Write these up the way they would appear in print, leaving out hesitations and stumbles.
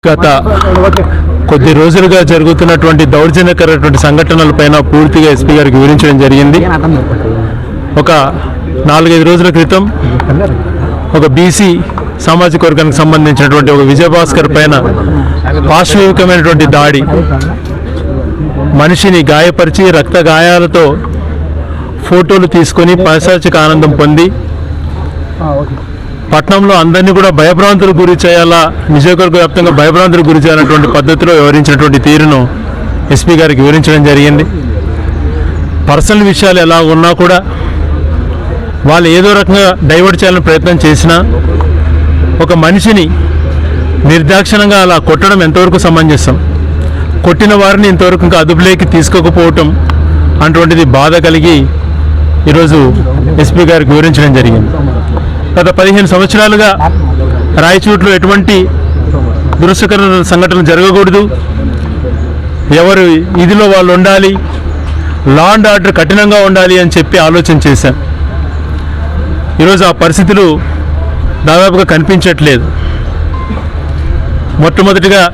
గత కొద్ది రోజులుగా జరుగుతున్నటువంటి దౌర్జన్యకరమైన సంఘటనలపైన పూర్తిగా ఎస్పీ గారికి వివరించడం జరిగింది. ఒక 4-5 రోజుల క్రితం ఒక బీసీ సామాజిక వర్గానికి సంబంధించినటువంటి ఒక విజయభాస్కర్ పైన పాశవికమైనటువంటి దాడి, మనిషిని గాయపరిచి రక్త గాయాలతో ఫోటోలు తీసుకొని పైశాచిక ఆనందం పొంది పట్టణంలో అందరినీ కూడా భయభ్రాంతులకు గురి చేయాలా, నియోజకవర్గ వ్యాప్తంగా భయభ్రాంతులకు గురి చేయాలన్నటువంటి పద్ధతిలో వివరించినటువంటి తీరును ఎస్పీ గారికి వివరించడం జరిగింది. పర్సనల్ విషయాలు ఎలా ఉన్నా కూడా వాళ్ళు ఏదో రకంగా డైవర్ట్ చేయాలని ప్రయత్నం చేసినా ఒక మనిషిని నిర్దాక్షిణంగా అలా కొట్టడం ఎంతవరకు సమంజసం, కొట్టిన వారిని ఇంతవరకు ఇంకా అదుపులోకి తీసుకోకపోవటం అటువంటిది బాధ కలిగి ఈరోజు ఎస్పీ గారికి వివరించడం జరిగింది. గత 15 సంవత్సరాలుగా రాయచూట్లో ఎటువంటి దురదృష్టకర సంఘటనలు జరగకూడదు, ఎవరు ఇదిలో వాళ్ళు ఉండాలి, లా అండ్ ఆర్డర్ కఠినంగా ఉండాలి అని చెప్పి ఆలోచన చేశాం. ఈరోజు ఆ పరిస్థితులు దాదాపుగా కనిపించట్లేదు. మొట్టమొదటిగా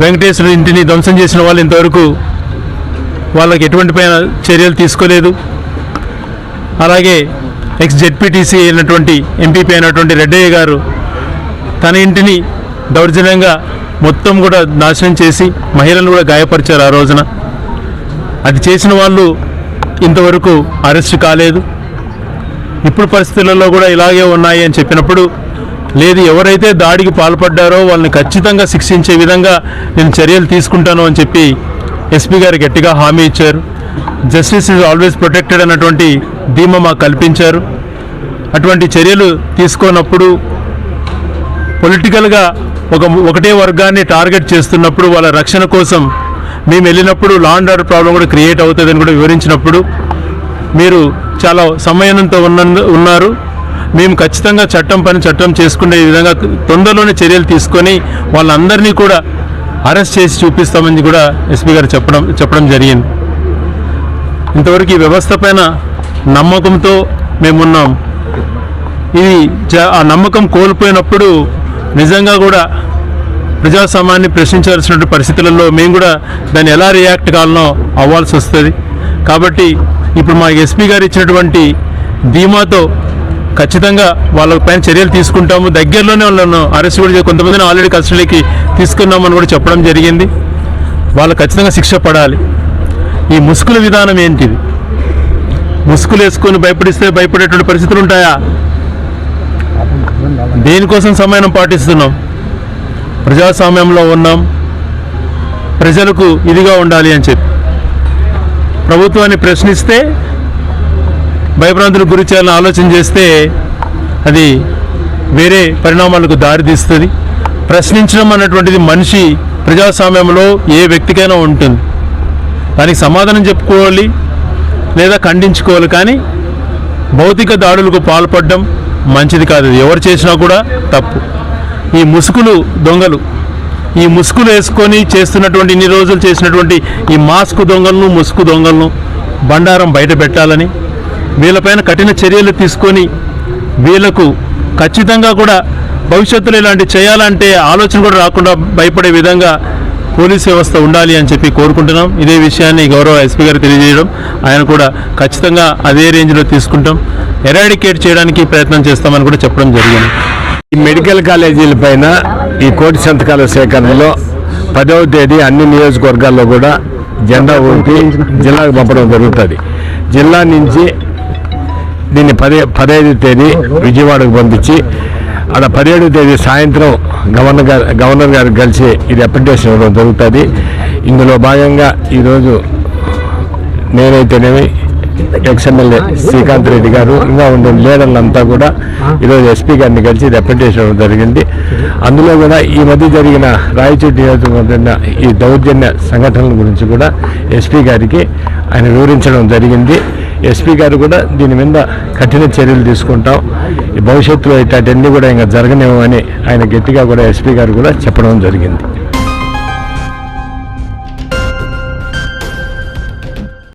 వెంకటేశ్వర ఇంటిని ధ్వంసం చేసిన వాళ్ళు ఇంతవరకు వాళ్ళకి ఎటువంటి పైన చర్యలు తీసుకోలేదు. అలాగే ఎక్స్-జెడ్పీటీసీ అయినటువంటి ఎంపీపీ అయినటువంటి రెడ్డయ్య గారు తన ఇంటిని దౌర్జన్యంగా మొత్తం కూడా నాశనం చేసి మహిళలను కూడా గాయపరిచారు. ఆ రోజున అది చేసిన వాళ్ళు ఇంతవరకు అరెస్ట్ కాలేదు. ఇప్పుడు పరిస్థితులలో కూడా ఇలాగే ఉన్నాయి అని చెప్పినప్పుడు, లేదు ఎవరైతే దాడికి పాల్పడ్డారో వాళ్ళని ఖచ్చితంగా శిక్షించే విధంగా నేను చర్యలు తీసుకుంటాను అని చెప్పి ఎస్పీ గారు గట్టిగా హామీ ఇచ్చారు. జస్టిస్ ఈజ్ ఆల్వేస్ ప్రొటెక్టెడ్ అన్నటువంటి ధీమా మాకు కల్పించారు. అటువంటి చర్యలు తీసుకున్నప్పుడు పొలిటికల్గా ఒకటే వర్గాన్ని టార్గెట్ చేస్తున్నప్పుడు వాళ్ళ రక్షణ కోసం మేము వెళ్ళినప్పుడు లా అండ్ ఆర్డర్ ప్రాబ్లం కూడా క్రియేట్ అవుతుందని కూడా వివరించినప్పుడు, మీరు చాలా సమయంతో ఉన్నారు, మేము ఖచ్చితంగా చట్టం చేసుకునే విధంగా తొందరలోనే చర్యలు తీసుకొని వాళ్ళందరినీ కూడా అరెస్ట్ చేసి చూపిస్తామని కూడా ఎస్పీ గారు చెప్పడం జరిగింది. ఇంతవరకు ఈ వ్యవస్థ పైన నమ్మకంతో మేమున్నాం. ఇది ఆ నమ్మకం కోల్పోయినప్పుడు నిజంగా కూడా ప్రజాస్వామ్యాన్ని ప్రశ్నించాల్సిన పరిస్థితులలో మేము కూడా దాన్ని ఎలా రియాక్ట్ కావాలనో అవ్వాల్సి వస్తుంది. కాబట్టి ఇప్పుడు మా ఎస్పీ గారు ఇచ్చినటువంటి ధీమాతో ఖచ్చితంగా వాళ్ళ పైన చర్యలు తీసుకుంటాము. దగ్గరలోనే వాళ్ళను అరెస్ట్ కూడా కొంతమందిని ఆల్రెడీ కస్టడీకి తీసుకున్నామని కూడా చెప్పడం జరిగింది. వాళ్ళు ఖచ్చితంగా శిక్ష పడాలి. ఈ ముసుగుల విధానం ఏంటిది? ముసుగులు వేసుకొని భయపడిస్తే భయపడేటువంటి పరిస్థితులు ఉంటాయా? దేనికోసం సమయం పాటిస్తున్నాం? ప్రజాస్వామ్యంలో ఉన్నాం, ప్రజలకు ఇదిగా ఉండాలి అని చెప్పి ప్రభుత్వాన్ని ప్రశ్నిస్తే భయభ్రాంతులకు గురి చేయాలని ఆలోచన చేస్తే అది వేరే పరిణామాలకు దారితీస్తుంది. ప్రశ్నించడం అన్నటువంటిది మనిషి ప్రజాస్వామ్యంలో ఏ వ్యక్తికైనా ఉంటుంది. దానికి సమాధానం చెప్పుకోవాలి లేదా ఖండించుకోవాలి. కానీ భౌతిక దాడులకు పాల్పడడం మంచిది కాదు. ఎవరు చేసినా కూడా తప్పు. ఈ ముసుగులు దొంగలు, ఈ ముసుగులు వేసుకొని చేస్తున్నటువంటి ఇన్ని రోజులు చేసినటువంటి ఈ మాస్క్ దొంగలను, ముసుగు దొంగలను బండారం బయట పెట్టాలని, వీళ్ళపైన కఠిన చర్యలు తీసుకొని వీళ్లకు ఖచ్చితంగా కూడా భవిష్యత్తులో ఇలాంటి చేయాలంటే ఆలోచన కూడా రాకుండా భయపడే విధంగా పోలీస్ వ్యవస్థ ఉండాలి అని చెప్పి కోరుకుంటున్నాం. ఇదే విషయాన్ని గౌరవ ఎస్పీ గారు తెలియజేయడం, ఆయన కూడా ఖచ్చితంగా అదే రేంజ్లో తీసుకుంటాం, ఎరాడికేట్ చేయడానికి ప్రయత్నం చేస్తామని కూడా చెప్పడం జరిగింది. ఈ మెడికల్ కాలేజీల పైన ఈ కోటి సంతకాల సేకరణలో 10వ తేదీ అన్ని నియోజకవర్గాల్లో కూడా జెండా ఊపి జిల్లాకు పంపడం జరుగుతుంది. జిల్లా నుంచి దీన్ని 15వ తేదీ విజయవాడకు పంపించి అలా 17వ తేదీ సాయంత్రం గవర్నర్ గారికి కలిసి ఈ రిప్రజెంటేషన్ ఇవ్వడం జరుగుతుంది. ఇందులో భాగంగా ఈరోజు నేనైతేనేమి ఎక్స్ఎమ్మెల్యే శ్రీకాంత్ రెడ్డి గారు ఇంకా ఉండే లీడర్లంతా కూడా ఈరోజు ఎస్పీ గారిని కలిసి రిప్రజెంటేషన్ ఇవ్వడం జరిగింది. అందులో కూడా ఈ మధ్య జరిగిన రాయచూటి నియోజకవర్గంలో ఈ దౌర్జన్య సంఘటనల గురించి కూడా ఎస్పీ గారికి ఆయన వివరించడం జరిగింది. ఎస్పీ గారు కూడా దీని మీద కఠిన చర్యలు తీసుకుంటాం, ఈ భవిష్యత్తులో ఇట్లాంటివన్నీ కూడా ఇంకా జరగనేమని ఆయన గట్టిగా కూడా ఎస్పీ గారు కూడా చెప్పడం జరిగింది.